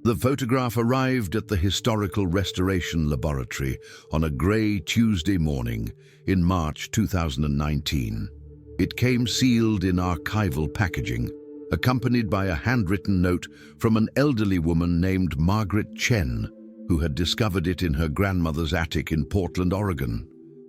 The photograph arrived at the Historical Restoration Laboratory on a grey Tuesday morning in March 2019. It came sealed in archival packaging, accompanied by a handwritten note from an elderly woman named Margaret Chen, who had discovered it in her grandmother's attic in Portland, Oregon.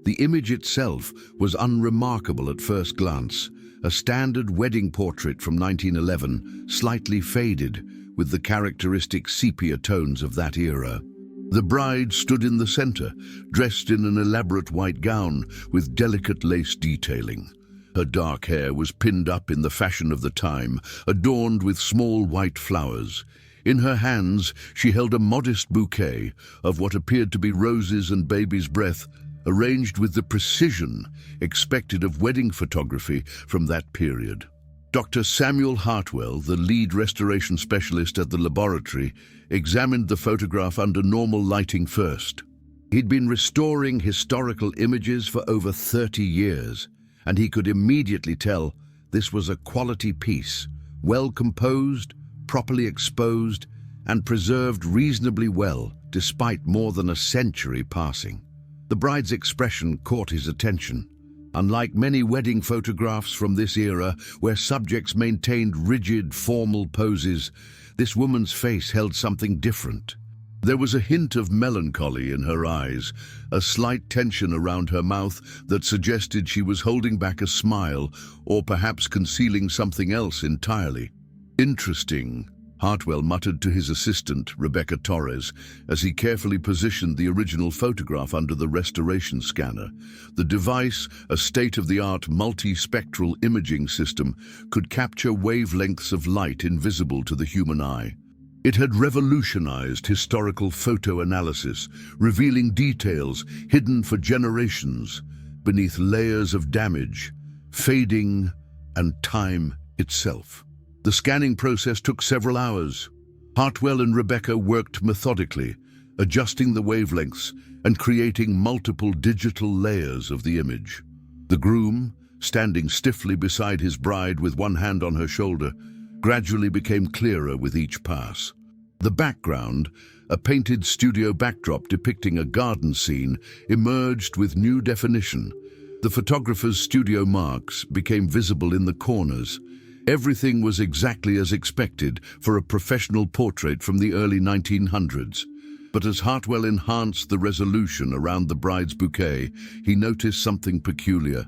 The image itself was unremarkable at first glance, a standard wedding portrait from 1911, slightly faded, with the characteristic sepia tones of that era. The bride stood in the center, dressed in an elaborate white gown with delicate lace detailing. Her dark hair was pinned up in the fashion of the time, adorned with small white flowers. In her hands, she held a modest bouquet of what appeared to be roses and baby's breath, arranged with the precision expected of wedding photography from that period. Dr. Samuel Hartwell, the lead restoration specialist at the laboratory, examined the photograph under normal lighting first. He'd been restoring historical images for over 30 years, and he could immediately tell this was a quality piece, well composed, properly exposed, and preserved reasonably well, despite more than a century passing. The bride's expression caught his attention. Unlike many wedding photographs from this era, where subjects maintained rigid, formal poses, this woman's face held something different. There was a hint of melancholy in her eyes, a slight tension around her mouth that suggested she was holding back a smile, or perhaps concealing something else entirely. "Interesting," Hartwell muttered to his assistant, Rebecca Torres, as he carefully positioned the original photograph under the restoration scanner. The device, a state-of-the-art multi-spectral imaging system, could capture wavelengths of light invisible to the human eye. It had revolutionized historical photo analysis, revealing details hidden for generations beneath layers of damage, fading, and time itself. The scanning process took several hours. Hartwell and Rebecca worked methodically, adjusting the wavelengths and creating multiple digital layers of the image. The groom, standing stiffly beside his bride with one hand on her shoulder, gradually became clearer with each pass. The background, a painted studio backdrop depicting a garden scene, emerged with new definition. The photographer's studio marks became visible in the corners. Everything was exactly as expected for a professional portrait from the early 1900s. But as Hartwell enhanced the resolution around the bride's bouquet, he noticed something peculiar.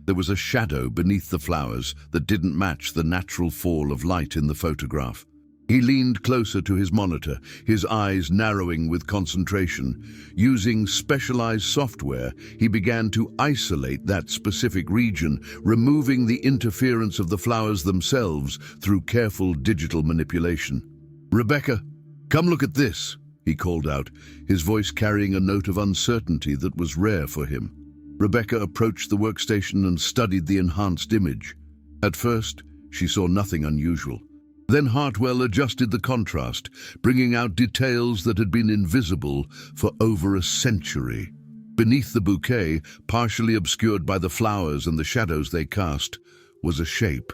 There was a shadow beneath the flowers that didn't match the natural fall of light in the photograph. He leaned closer to his monitor, his eyes narrowing with concentration. Using specialized software, he began to isolate that specific region, removing the interference of the flowers themselves through careful digital manipulation. "Rebecca, come look at this," he called out, his voice carrying a note of uncertainty that was rare for him. Rebecca approached the workstation and studied the enhanced image. At first, she saw nothing unusual. Then Hartwell adjusted the contrast, bringing out details that had been invisible for over a century. Beneath the bouquet, partially obscured by the flowers and the shadows they cast, was a shape.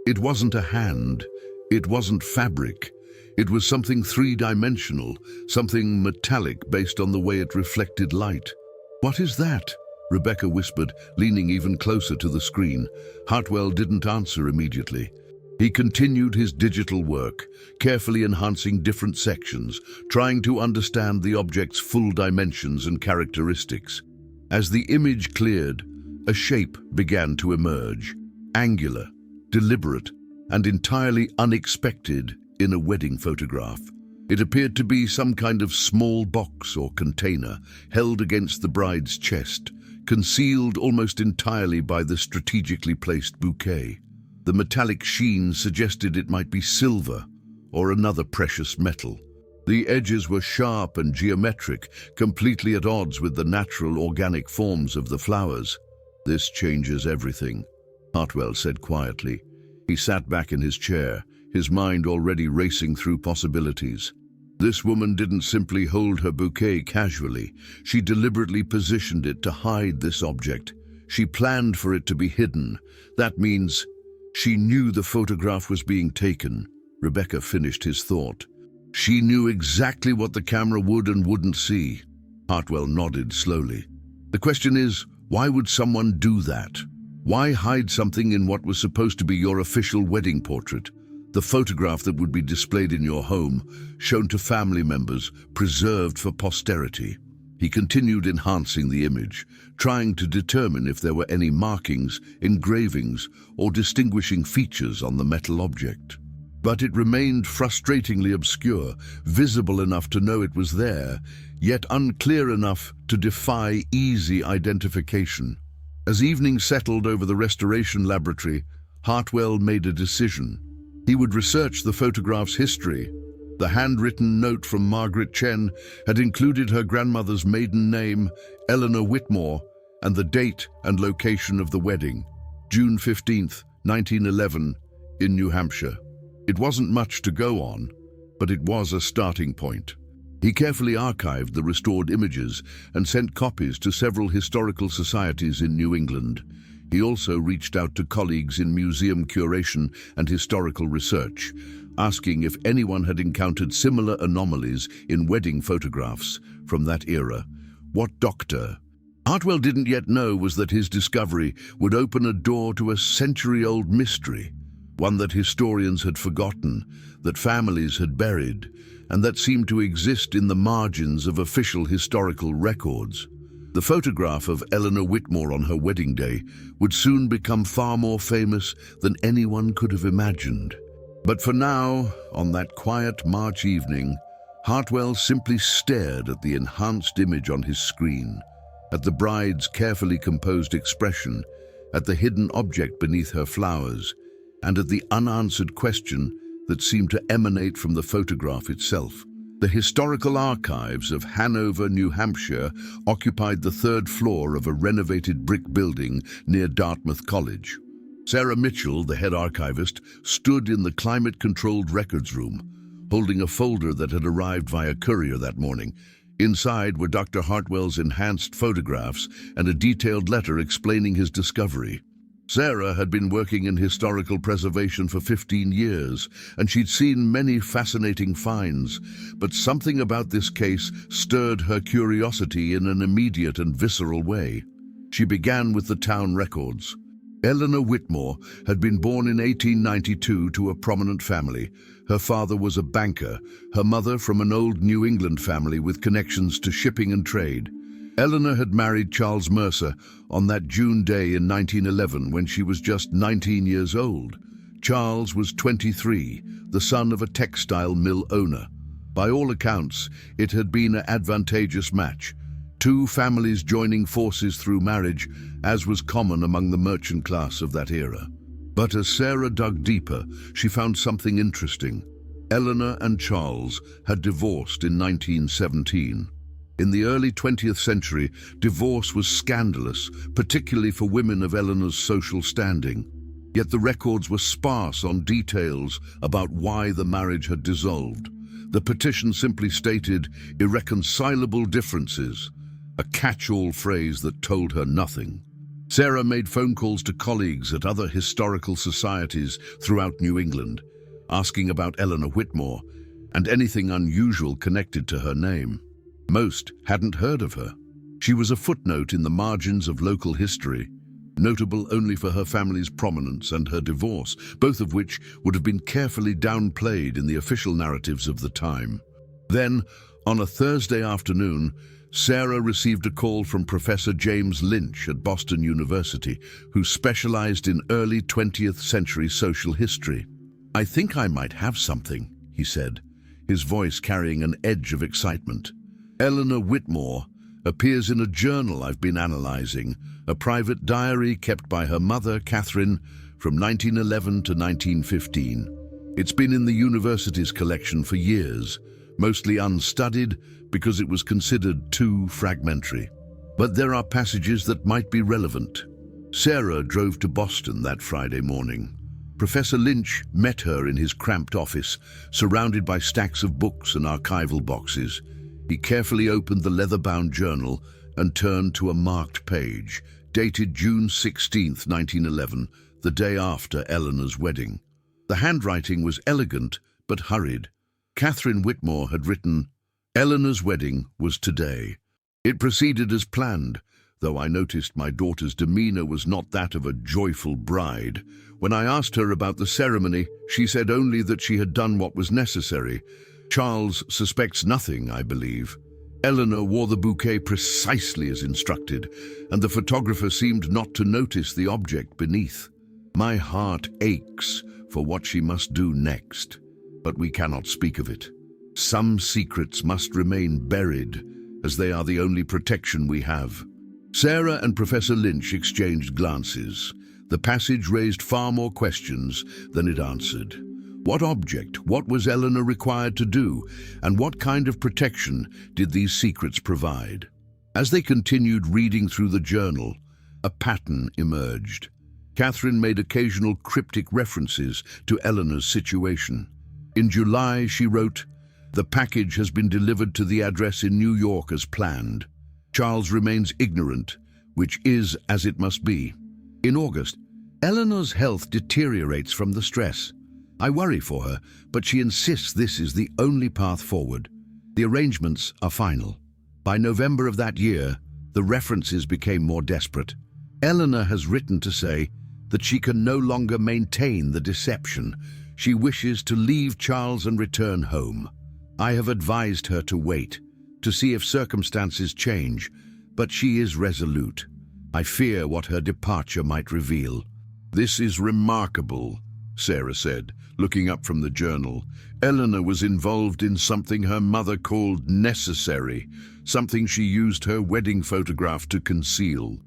It wasn't a hand, it wasn't fabric. It was something three-dimensional, something metallic based on the way it reflected light. "What is that?" Rebecca whispered, leaning even closer to the screen. Hartwell didn't answer immediately. He continued his digital work, carefully enhancing different sections, trying to understand the object's full dimensions and characteristics. As the image cleared, a shape began to emerge, angular, deliberate, and entirely unexpected in a wedding photograph. It appeared to be some kind of small box or container held against the bride's chest, concealed almost entirely by the strategically placed bouquet. The metallic sheen suggested it might be silver or another precious metal. The edges were sharp and geometric, completely at odds with the natural organic forms of the flowers. "This changes everything," Hartwell said quietly. He sat back in his chair, his mind already racing through possibilities. This woman didn't simply hold her bouquet casually. She deliberately positioned it to hide this object. She planned for it to be hidden. That means she knew the photograph was being taken. Rebecca finished his thought. She knew exactly what the camera would and wouldn't see. Hartwell nodded slowly. The question is, why would someone do that? Why hide something in what was supposed to be your official wedding portrait? The photograph that would be displayed in your home, shown to family members, preserved for posterity. He continued enhancing the image, trying to determine if there were any markings, engravings, or distinguishing features on the metal object. But it remained frustratingly obscure, visible enough to know it was there, yet unclear enough to defy easy identification. As evening settled over the restoration laboratory, Hartwell made a decision. He would research the photograph's history. The handwritten note from Margaret Chen had included her grandmother's maiden name, Eleanor Whitmore, and the date and location of the wedding, June 15th, 1911, in New Hampshire. It wasn't much to go on, but it was a starting point. He carefully archived the restored images and sent copies to several historical societies in New England. He also reached out to colleagues in museum curation and historical research, asking if anyone had encountered similar anomalies in wedding photographs from that era. What doctor? Hartwell didn't yet know was that his discovery would open a door to a century-old mystery, one that historians had forgotten, that families had buried, and that seemed to exist in the margins of official historical records. The photograph of Eleanor Whitmore on her wedding day would soon become far more famous than anyone could have imagined. But for now, on that quiet March evening, Hartwell simply stared at the enhanced image on his screen, at the bride's carefully composed expression, at the hidden object beneath her flowers, and at the unanswered question that seemed to emanate from the photograph itself. The historical archives of Hanover, New Hampshire, occupied the third floor of a renovated brick building near Dartmouth College. Sarah Mitchell, the head archivist, stood in the climate-controlled records room, holding a folder that had arrived via courier that morning. Inside were Dr. Hartwell's enhanced photographs and a detailed letter explaining his discovery. Sarah had been working in historical preservation for 15 years, and she'd seen many fascinating finds, but something about this case stirred her curiosity in an immediate and visceral way. She began with the town records. Eleanor Whitmore had been born in 1892 to a prominent family. Her father was a banker, her mother from an old New England family with connections to shipping and trade. Eleanor had married Charles Mercer on that June day in 1911 when she was just 19 years old. Charles was 23, the son of a textile mill owner. By all accounts, it had been an advantageous match, two families joining forces through marriage, as was common among the merchant class of that era. But as Sarah dug deeper, she found something interesting. Eleanor and Charles had divorced in 1917. In the early 20th century, divorce was scandalous, particularly for women of Eleanor's social standing. Yet the records were sparse on details about why the marriage had dissolved. The petition simply stated irreconcilable differences, a catch-all phrase that told her nothing. Sarah made phone calls to colleagues at other historical societies throughout New England, asking about Eleanor Whitmore and anything unusual connected to her name. Most hadn't heard of her. She was a footnote in the margins of local history, notable only for her family's prominence and her divorce, both of which would have been carefully downplayed in the official narratives of the time. Then, on a Thursday afternoon, Sarah received a call from Professor James Lynch at Boston University, who specialized in early 20th century social history. "I think I might have something," he said, his voice carrying an edge of excitement. "Eleanor Whitmore appears in a journal I've been analyzing, a private diary kept by her mother, Catherine, from 1911 to 1915. It's been in the university's collection for years, mostly unstudied because it was considered too fragmentary. But there are passages that might be relevant." Sarah drove to Boston that Friday morning. Professor Lynch met her in his cramped office, surrounded by stacks of books and archival boxes. He carefully opened the leather-bound journal and turned to a marked page, dated June 16, 1911, the day after Eleanor's wedding. The handwriting was elegant but hurried. Catherine Whitmore had written, "Eleanor's wedding was today. It proceeded as planned, though I noticed my daughter's demeanor was not that of a joyful bride. When I asked her about the ceremony, she said only that she had done what was necessary. Charles suspects nothing, I believe. Eleanor wore the bouquet precisely as instructed, and the photographer seemed not to notice the object beneath. My heart aches for what she must do next, but we cannot speak of it. Some secrets must remain buried, as they are the only protection we have." Sarah and Professor Lynch exchanged glances. The passage raised far more questions than it answered. What object, what was Eleanor required to do, and what kind of protection did these secrets provide? As they continued reading through the journal, a pattern emerged. Catherine made occasional cryptic references to Eleanor's situation. In July, she wrote, "The package has been delivered to the address in New York as planned. Charles remains ignorant, which is as it must be." In August, "Eleanor's health deteriorates from the stress. I worry for her, but she insists this is the only path forward. The arrangements are final." By November of that year, the references became more desperate. Eleanor has written to say that she can no longer maintain the deception. She wishes to leave Charles and return home. I have advised her to wait, to see if circumstances change, but she is resolute. I fear what her departure might reveal. "This is remarkable," Sarah said, looking up from the journal. "Eleanor was involved in something her mother called necessary, something she used her wedding photograph to conceal.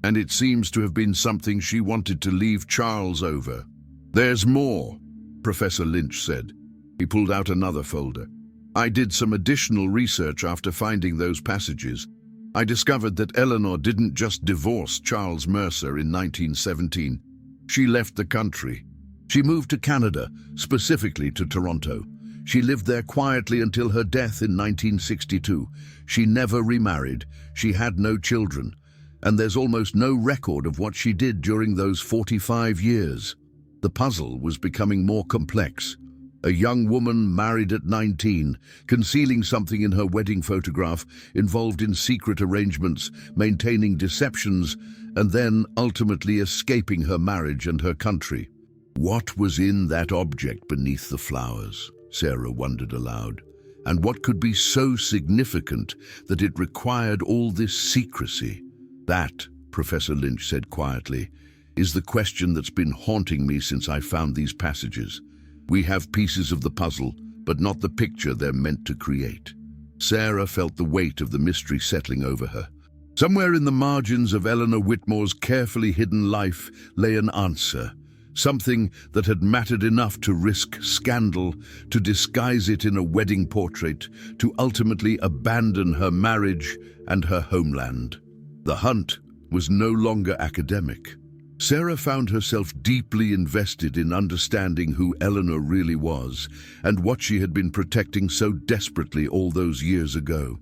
And it seems to have been something she wanted to leave Charles over." "There's more," Professor Lynch said. He pulled out another folder. "I did some additional research after finding those passages. I discovered that Eleanor didn't just divorce Charles Mercer in 1917. She left the country. She moved to Canada, specifically to Toronto. She lived there quietly until her death in 1962. She never remarried. She had no children. And there's almost no record of what she did during those 45 years. The puzzle was becoming more complex. A young woman married at 19, concealing something in her wedding photograph, involved in secret arrangements, maintaining deceptions, and then ultimately escaping her marriage and her country. What was in that object beneath the flowers? Sarah wondered aloud. And what could be so significant that it required all this secrecy? "That," Professor Lynch said quietly, "is the question that's been haunting me since I found these passages. We have pieces of the puzzle, but not the picture they're meant to create." Sarah felt the weight of the mystery settling over her. Somewhere in the margins of Eleanor Whitmore's carefully hidden life lay an answer, something that had mattered enough to risk scandal, to disguise it in a wedding portrait, to ultimately abandon her marriage and her homeland. The hunt was no longer academic. Sarah found herself deeply invested in understanding who Eleanor really was and what she had been protecting so desperately all those years ago.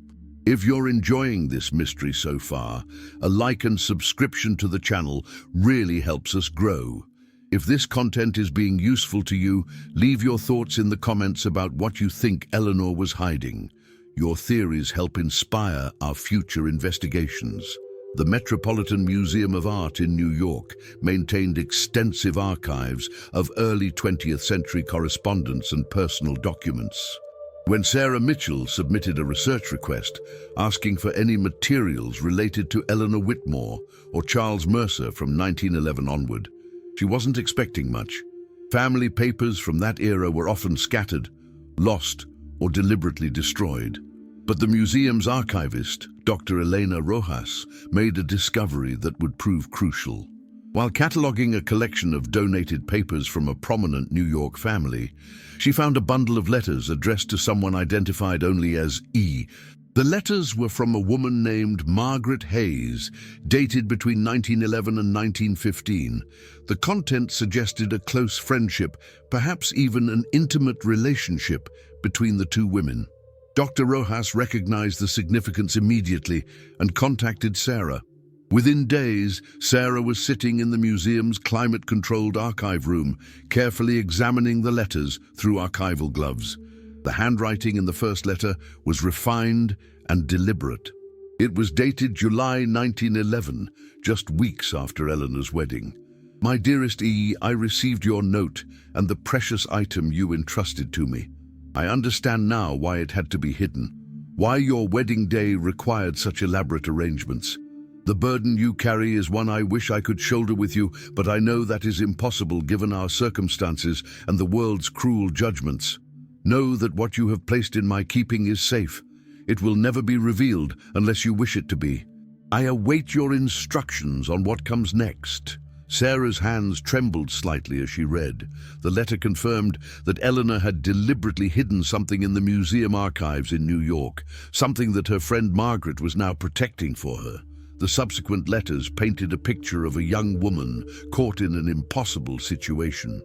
If you're enjoying this mystery so far, a like and subscription to the channel really helps us grow. If this content is being useful to you, leave your thoughts in the comments about what you think Eleanor was hiding. Your theories help inspire our future investigations. The Metropolitan Museum of Art in New York maintained extensive archives of early 20th century correspondence and personal documents. When Sarah Mitchell submitted a research request asking for any materials related to Eleanor Whitmore or Charles Mercer from 1911 onward, she wasn't expecting much. Family papers from that era were often scattered, lost, or deliberately destroyed. But the museum's archivist, Dr. Elena Rojas, made a discovery that would prove crucial. While cataloging a collection of donated papers from a prominent New York family, she found a bundle of letters addressed to someone identified only as E. The letters were from a woman named Margaret Hayes, dated between 1911 and 1915. The content suggested a close friendship, perhaps even an intimate relationship between the two women. Dr. Rojas recognized the significance immediately and contacted Sarah. Within days, Sarah was sitting in the museum's climate-controlled archive room, carefully examining the letters through archival gloves. The handwriting in the first letter was refined and deliberate. It was dated July 1911, just weeks after Eleanor's wedding. "My dearest E, I received your note and the precious item you entrusted to me. I understand now why it had to be hidden, why your wedding day required such elaborate arrangements. The burden you carry is one I wish I could shoulder with you, but I know that is impossible given our circumstances and the world's cruel judgments. Know that what you have placed in my keeping is safe. It will never be revealed unless you wish it to be. I await your instructions on what comes next." Sarah's hands trembled slightly as she read. The letter confirmed that Eleanor had deliberately hidden something in the museum archives in New York, something that her friend Margaret was now protecting for her. The subsequent letters painted a picture of a young woman caught in an impossible situation.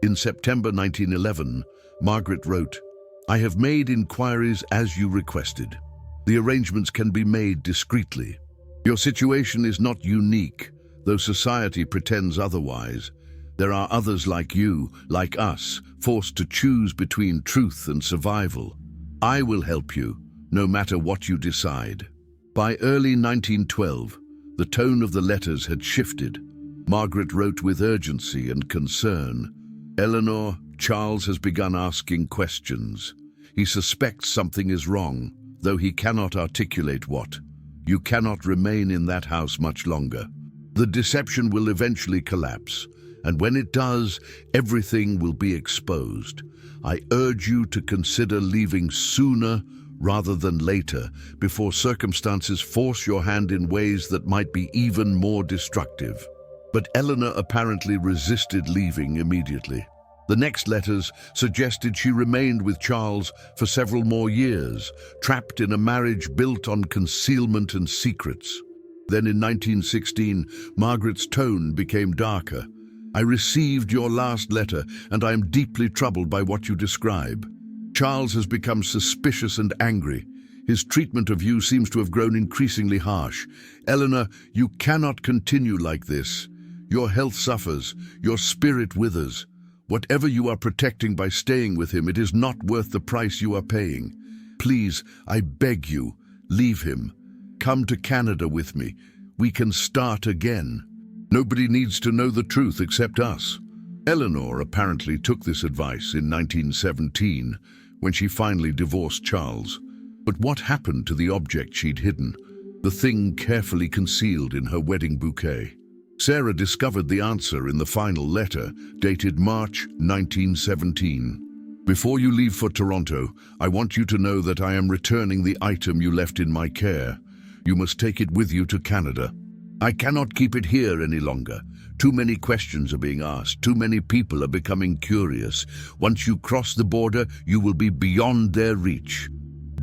In September 1911, Margaret wrote, "I have made inquiries as you requested. The arrangements can be made discreetly. Your situation is not unique, though society pretends otherwise. There are others like you, like us, forced to choose between truth and survival. I will help you, no matter what you decide." By early 1912, the tone of the letters had shifted. Margaret wrote with urgency and concern. "Eleanor, Charles has begun asking questions. He suspects something is wrong, though he cannot articulate what. You cannot remain in that house much longer. The deception will eventually collapse, and when it does, everything will be exposed. I urge you to consider leaving sooner rather than later, before circumstances force your hand in ways that might be even more destructive." But Eleanor apparently resisted leaving immediately. The next letters suggested she remained with Charles for several more years, trapped in a marriage built on concealment and secrets. Then in 1916, Margaret's tone became darker. "I received your last letter, and I am deeply troubled by what you describe. Charles has become suspicious and angry. His treatment of you seems to have grown increasingly harsh. Eleanor, you cannot continue like this. Your health suffers, your spirit withers. Whatever you are protecting by staying with him, it is not worth the price you are paying. Please, I beg you, leave him. Come to Canada with me. We can start again. Nobody needs to know the truth except us." Eleanor apparently took this advice in 1917, when she finally divorced Charles. But what happened to the object she'd hidden, the thing carefully concealed in her wedding bouquet? Sarah discovered the answer in the final letter, dated March 1917. "Before you leave for Toronto, I want you to know that I am returning the item you left in my care. You must take it with you to Canada. I cannot keep it here any longer. Too many questions are being asked. Too many people are becoming curious. Once you cross the border, you will be beyond their reach.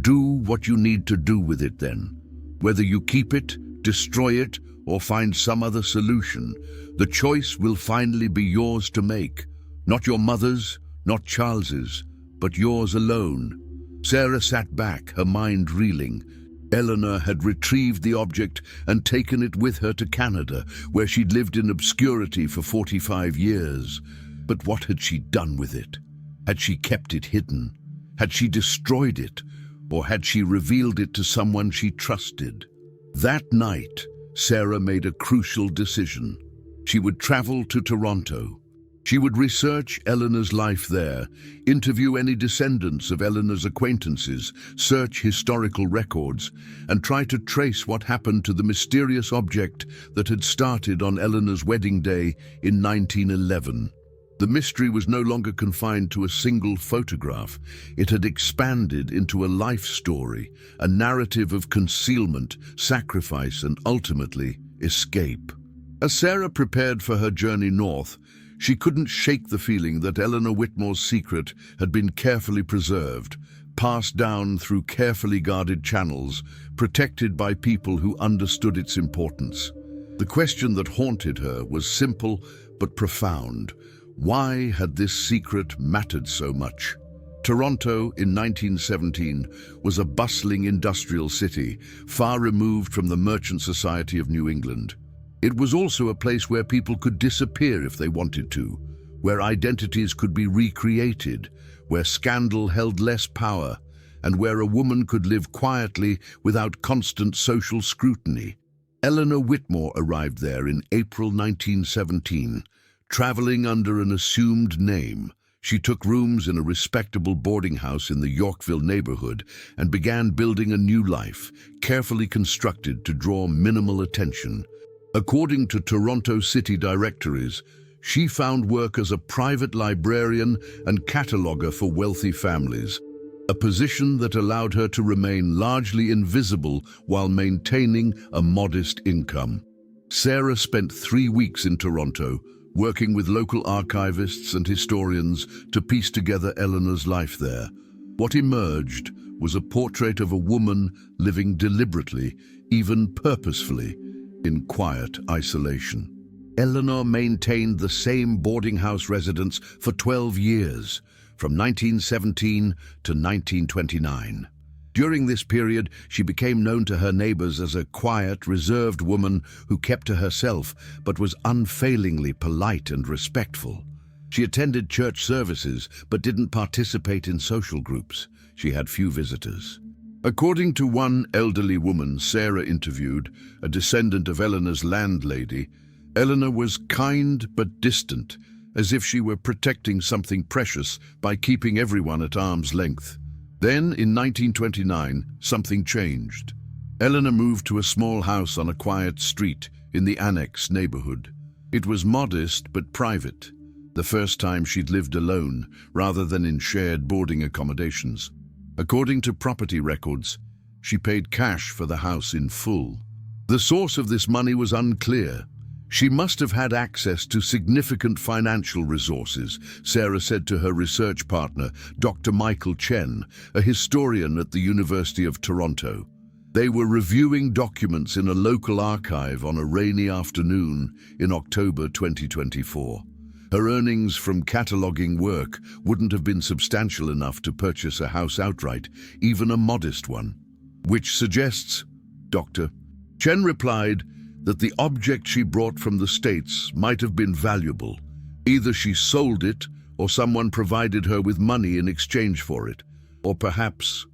Do what you need to do with it then. Whether you keep it, destroy it, or find some other solution, the choice will finally be yours to make. Not your mother's, not Charles's, but yours alone." Sarah sat back, her mind reeling. Eleanor had retrieved the object and taken it with her to Canada, where she'd lived in obscurity for 45 years. But what had she done with it? Had she kept it hidden? Had she destroyed it? Or had she revealed it to someone she trusted? That night, Sarah made a crucial decision. She would travel to Toronto. She would research Eleanor's life there, interview any descendants of Eleanor's acquaintances, search historical records, and try to trace what happened to the mysterious object that had started on Eleanor's wedding day in 1911. The mystery was no longer confined to a single photograph. It had expanded into a life story, a narrative of concealment, sacrifice, and ultimately, escape. As Sarah prepared for her journey north, she couldn't shake the feeling that Eleanor Whitmore's secret had been carefully preserved, passed down through carefully guarded channels, protected by people who understood its importance. The question that haunted her was simple but profound. Why had this secret mattered so much? Toronto in 1917 was a bustling industrial city, far removed from the merchant society of New England. It was also a place where people could disappear if they wanted to, where identities could be recreated, where scandal held less power, and where a woman could live quietly without constant social scrutiny. Eleanor Whitmore arrived there in April 1917, traveling under an assumed name. She took rooms in a respectable boarding house in the Yorkville neighborhood and began building a new life, carefully constructed to draw minimal attention. According to Toronto city directories, she found work as a private librarian and cataloguer for wealthy families, a position that allowed her to remain largely invisible while maintaining a modest income. Sarah spent 3 weeks in Toronto, working with local archivists and historians to piece together Eleanor's life there. What emerged was a portrait of a woman living deliberately, even purposefully, in quiet isolation. Eleanor maintained the same boarding house residence for 12 years, from 1917 to 1929. During this period, she became known to her neighbors as a quiet, reserved woman who kept to herself but was unfailingly polite and respectful. She attended church services but didn't participate in social groups. She had few visitors. According to one elderly woman Sarah interviewed, a descendant of Eleanor's landlady, Eleanor was kind but distant, as if she were protecting something precious by keeping everyone at arm's length. Then, in 1929, something changed. Eleanor moved to a small house on a quiet street in the Annex neighborhood. It was modest but private, the first time she'd lived alone rather than in shared boarding accommodations. According to property records, she paid cash for the house in full. The source of this money was unclear. She must have had access to significant financial resources, Sarah said to her research partner, Dr. Michael Chen, a historian at the University of Toronto. They were reviewing documents in a local archive on a rainy afternoon in October 2024. Her earnings from cataloguing work wouldn't have been substantial enough to purchase a house outright, even a modest one. Which suggests, Dr. Chen replied, that the object she brought from the States might have been valuable. Either she sold it, or someone provided her with money in exchange for it. Or perhaps,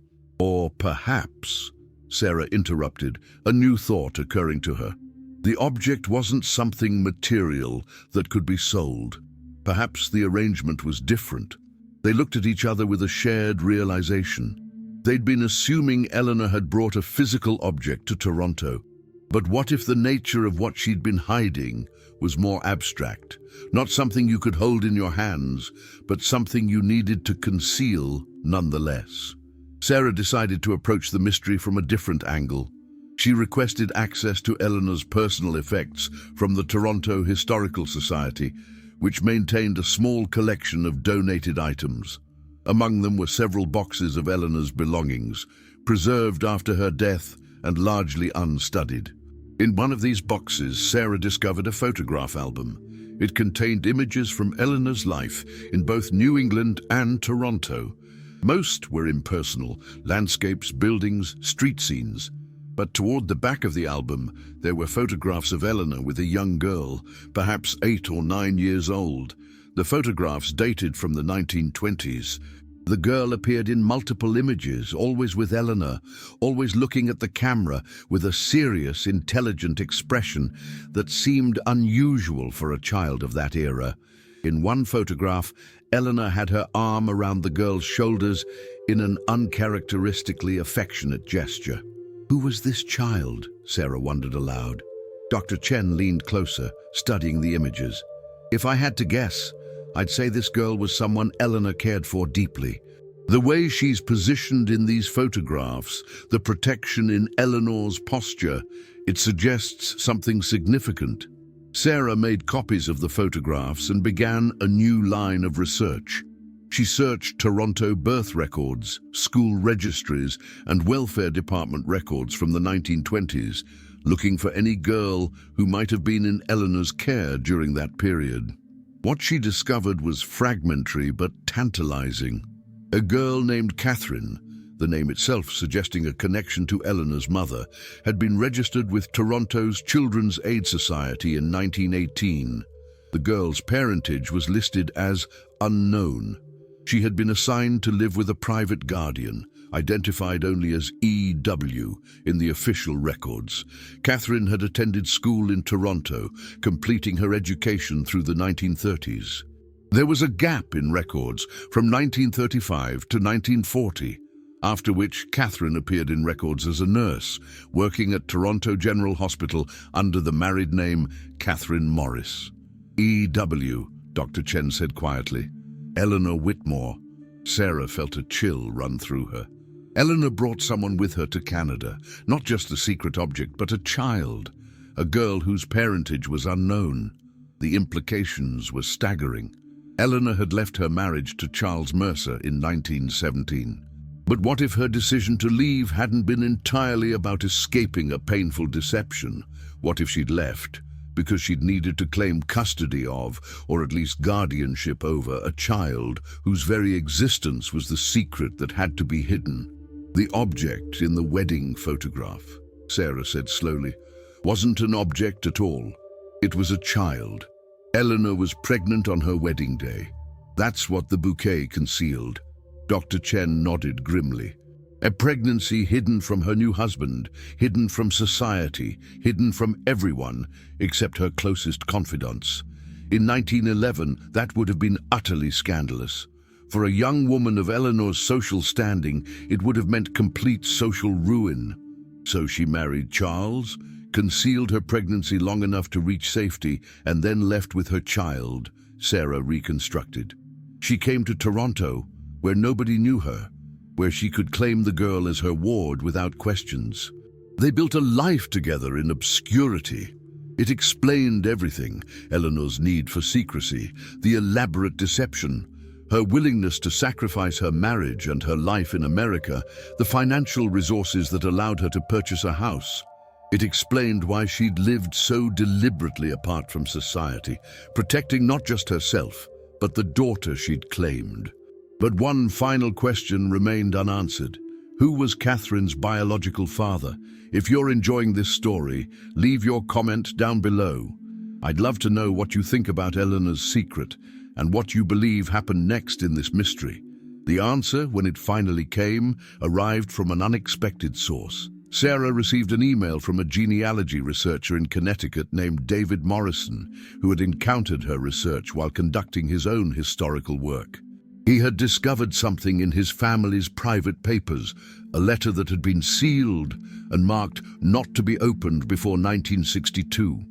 Sarah interrupted, a new thought occurring to her. The object wasn't something material that could be sold. Perhaps the arrangement was different. They looked at each other with a shared realization. They'd been assuming Eleanor had brought a physical object to Toronto. But what if the nature of what she'd been hiding was more abstract? Not something you could hold in your hands, but something you needed to conceal nonetheless. Sarah decided to approach the mystery from a different angle. She requested access to Eleanor's personal effects from the Toronto Historical Society, which maintained a small collection of donated items. Among them were several boxes of Eleanor's belongings, preserved after her death and largely unstudied. In one of these boxes, Sarah discovered a photograph album. It contained images from Eleanor's life in both New England and Toronto. Most were impersonal, landscapes, buildings, street scenes. But toward the back of the album, there were photographs of Eleanor with a young girl, perhaps 8 or 9 years old. The photographs dated from the 1920s. The girl appeared in multiple images, always with Eleanor, always looking at the camera with a serious, intelligent expression that seemed unusual for a child of that era. In one photograph, Eleanor had her arm around the girl's shoulders in an uncharacteristically affectionate gesture. Who was this child? Sarah wondered aloud. Dr. Chen leaned closer, studying the images. If I had to guess, I'd say this girl was someone Eleanor cared for deeply. The way she's positioned in these photographs, the protection in Eleanor's posture, it suggests something significant. Sarah made copies of the photographs and began a new line of research. She searched Toronto birth records, school registries, and welfare department records from the 1920s, looking for any girl who might have been in Eleanor's care during that period. What she discovered was fragmentary but tantalizing. A girl named Catherine, the name itself suggesting a connection to Eleanor's mother, had been registered with Toronto's Children's Aid Society in 1918. The girl's parentage was listed as unknown. She had been assigned to live with a private guardian, identified only as E.W. in the official records. Catherine had attended school in Toronto, completing her education through the 1930s. There was a gap in records from 1935 to 1940, after which Catherine appeared in records as a nurse, working at Toronto General Hospital under the married name Catherine Morris. E.W., Dr. Chen said quietly. Eleanor Whitmore. Sarah felt a chill run through her. Eleanor brought someone with her to Canada, not just a secret object, but a child, a girl whose parentage was unknown. The implications were staggering. Eleanor had left her marriage to Charles Mercer in 1917. But what if her decision to leave hadn't been entirely about escaping a painful deception? What if she'd left because she'd needed to claim custody of, or at least guardianship over, a child whose very existence was the secret that had to be hidden? The object in the wedding photograph, Sarah said slowly, wasn't an object at all. It was a child. Eleanor was pregnant on her wedding day. That's what the bouquet concealed. Dr. Chen nodded grimly. A pregnancy hidden from her new husband, hidden from society, hidden from everyone except her closest confidants. In 1911, that would have been utterly scandalous. For a young woman of Eleanor's social standing, it would have meant complete social ruin. So she married Charles, concealed her pregnancy long enough to reach safety, and then left with her child, Sarah reconstructed. She came to Toronto, where nobody knew her, where she could claim the girl as her ward without questions. They built a life together in obscurity. It explained everything: Eleanor's need for secrecy, the elaborate deception, her willingness to sacrifice her marriage and her life in America, the financial resources that allowed her to purchase a house. It explained why she'd lived so deliberately apart from society, protecting not just herself, but the daughter she'd claimed. But one final question remained unanswered. Who was Catherine's biological father? If you're enjoying this story, leave your comment down below. I'd love to know what you think about Eleanor's secret and what you believe happened next in this mystery. The answer, when it finally came, arrived from an unexpected source. Sarah received an email from a genealogy researcher in Connecticut named David Morrison, who had encountered her research while conducting his own historical work. He had discovered something in his family's private papers, a letter that had been sealed and marked not to be opened before 1962.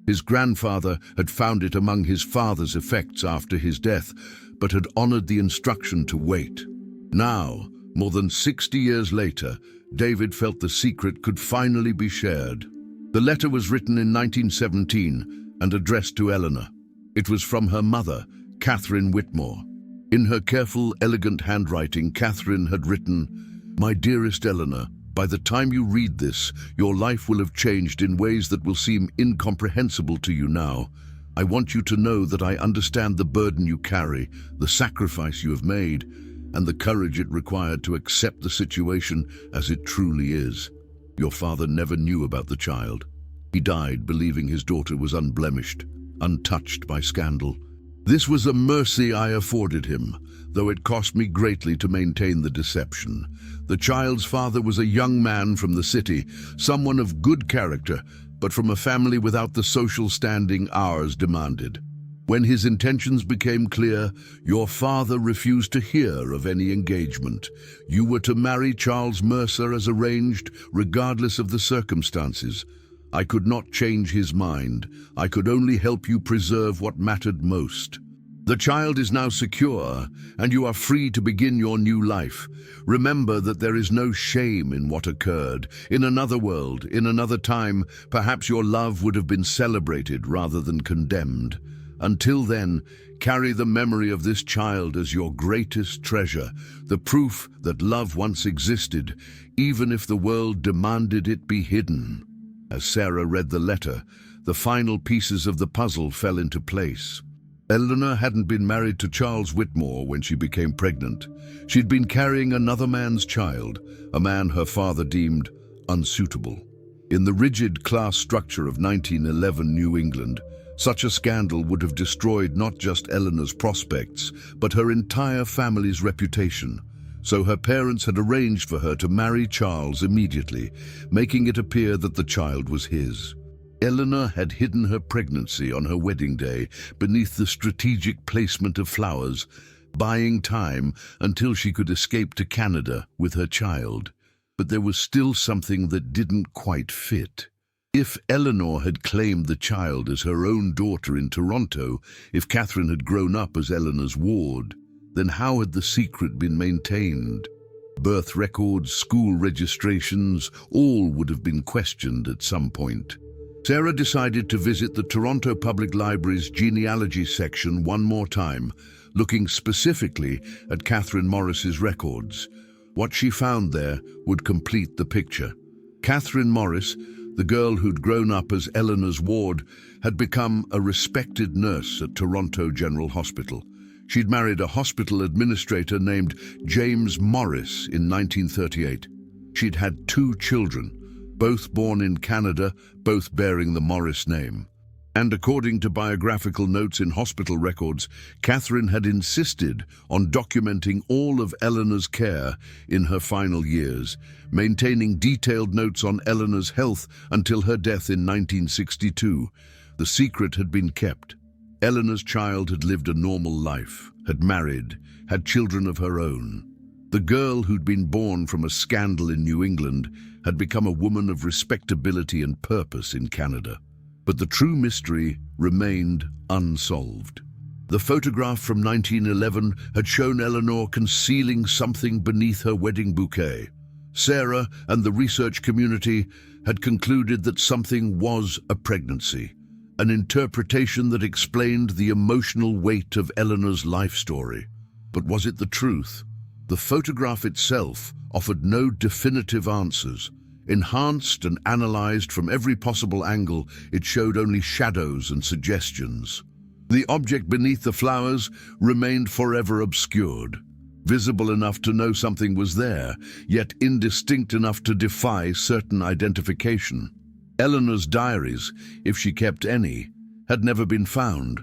His grandfather had found it among his father's effects after his death, but had honored the instruction to wait. Now, more than 60 years later, David felt the secret could finally be shared. The letter was written in 1917 and addressed to Eleanor. It was from her mother, Catherine Whitmore. In her careful, elegant handwriting, Catherine had written, "My dearest Eleanor, by the time you read this, your life will have changed in ways that will seem incomprehensible to you now. I want you to know that I understand the burden you carry, the sacrifice you have made, and the courage it required to accept the situation as it truly is. Your father never knew about the child. He died believing his daughter was unblemished, untouched by scandal. This was a mercy I afforded him, though it cost me greatly to maintain the deception. The child's father was a young man from the city, someone of good character, but from a family without the social standing ours demanded. When his intentions became clear, your father refused to hear of any engagement. You were to marry Charles Mercer as arranged, regardless of the circumstances. I could not change his mind. I could only help you preserve what mattered most. The child is now secure, and you are free to begin your new life. Remember that there is no shame in what occurred. In another world, in another time, perhaps your love would have been celebrated rather than condemned. Until then, carry the memory of this child as your greatest treasure, the proof that love once existed, even if the world demanded it be hidden." As Sarah read the letter, the final pieces of the puzzle fell into place. Eleanor hadn't been married to Charles Whitmore when she became pregnant. She'd been carrying another man's child, a man her father deemed unsuitable. In the rigid class structure of 1911 New England, Such a scandal would have destroyed not just Eleanor's prospects, but her entire family's reputation. So her parents had arranged for her to marry Charles immediately, making it appear that the child was his. Eleanor had hidden her pregnancy on her wedding day beneath the strategic placement of flowers, buying time until she could escape to Canada with her child. But there was still something that didn't quite fit. If Eleanor had claimed the child as her own daughter in Toronto, if Catherine had grown up as Eleanor's ward, then how had the secret been maintained? Birth records, school registrations, all would have been questioned at some point. Sarah decided to visit the Toronto Public Library's genealogy section one more time, looking specifically at Catherine Morris's records. What she found there would complete the picture. Catherine Morris, the girl who'd grown up as Eleanor's ward, had become a respected nurse at Toronto General Hospital. She'd married a hospital administrator named James Morris in 1938. She'd had 2 children, both born in Canada, both bearing the Morris name. And according to biographical notes in hospital records, Catherine had insisted on documenting all of Eleanor's care in her final years, maintaining detailed notes on Eleanor's health until her death in 1962. The secret had been kept. Eleanor's child had lived a normal life, had married, had children of her own. The girl who'd been born from a scandal in New England had become a woman of respectability and purpose in Canada. But the true mystery remained unsolved. The photograph from 1911 had shown Eleanor concealing something beneath her wedding bouquet. Sarah and the research community had concluded that something was a pregnancy, an interpretation that explained the emotional weight of Eleanor's life story. But was it the truth? The photograph itself offered no definitive answers. Enhanced and analyzed from every possible angle, it showed only shadows and suggestions. The object beneath the flowers remained forever obscured, visible enough to know something was there, yet indistinct enough to defy certain identification. Eleanor's diaries, if she kept any, had never been found.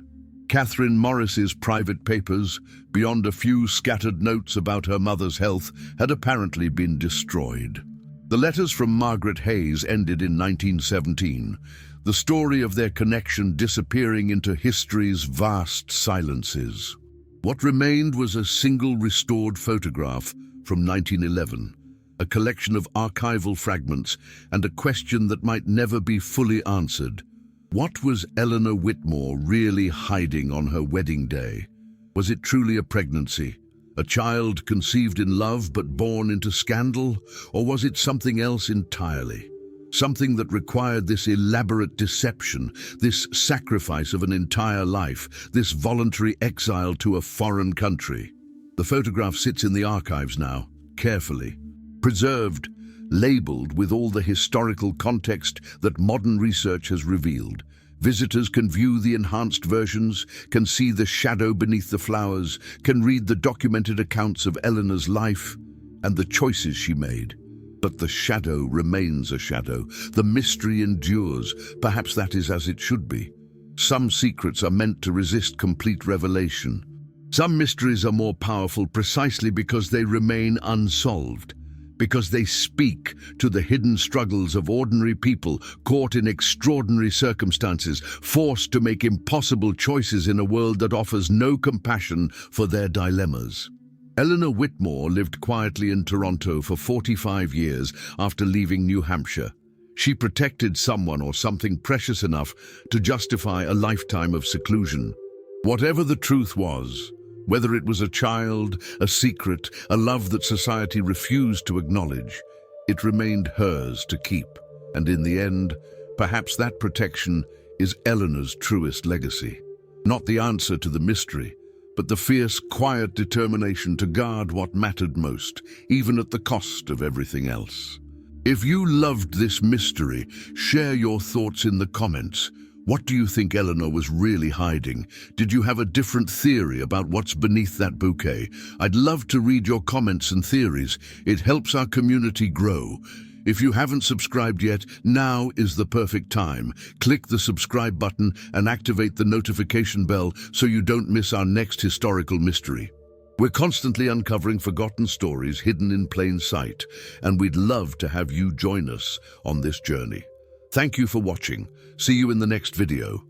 Catherine Morris's private papers, beyond a few scattered notes about her mother's health, had apparently been destroyed. The letters from Margaret Hayes ended in 1917, the story of their connection disappearing into history's vast silences. What remained was a single restored photograph from 1911, a collection of archival fragments, and a question that might never be fully answered. What was Eleanor Whitmore really hiding on her wedding day? Was it truly a pregnancy? A child conceived in love but born into scandal? Or was it something else entirely? Something that required this elaborate deception, this sacrifice of an entire life, this voluntary exile to a foreign country. The photograph sits in the archives now, carefully, preserved, labeled with all the historical context that modern research has revealed. Visitors can view the enhanced versions, can see the shadow beneath the flowers, can read the documented accounts of Eleanor's life and the choices she made. But the shadow remains a shadow. The mystery endures. Perhaps that is as it should be. Some secrets are meant to resist complete revelation. Some mysteries are more powerful precisely because they remain unsolved, because they speak to the hidden struggles of ordinary people caught in extraordinary circumstances, forced to make impossible choices in a world that offers no compassion for their dilemmas. Eleanor Whitmore lived quietly in Toronto for 45 years after leaving New Hampshire. She protected someone or something precious enough to justify a lifetime of seclusion. Whatever the truth was, whether it was a child, a secret, a love that society refused to acknowledge, it remained hers to keep. And in the end, perhaps that protection is Eleanor's truest legacy. Not the answer to the mystery, but the fierce, quiet determination to guard what mattered most, even at the cost of everything else. If you loved this mystery, share your thoughts in the comments. What do you think Eleanor was really hiding? Did you have a different theory about what's beneath that bouquet? I'd love to read your comments and theories. It helps our community grow. If you haven't subscribed yet, now is the perfect time. Click the subscribe button and activate the notification bell so you don't miss our next historical mystery. We're constantly uncovering forgotten stories hidden in plain sight, and we'd love to have you join us on this journey. Thank you for watching. See you in the next video.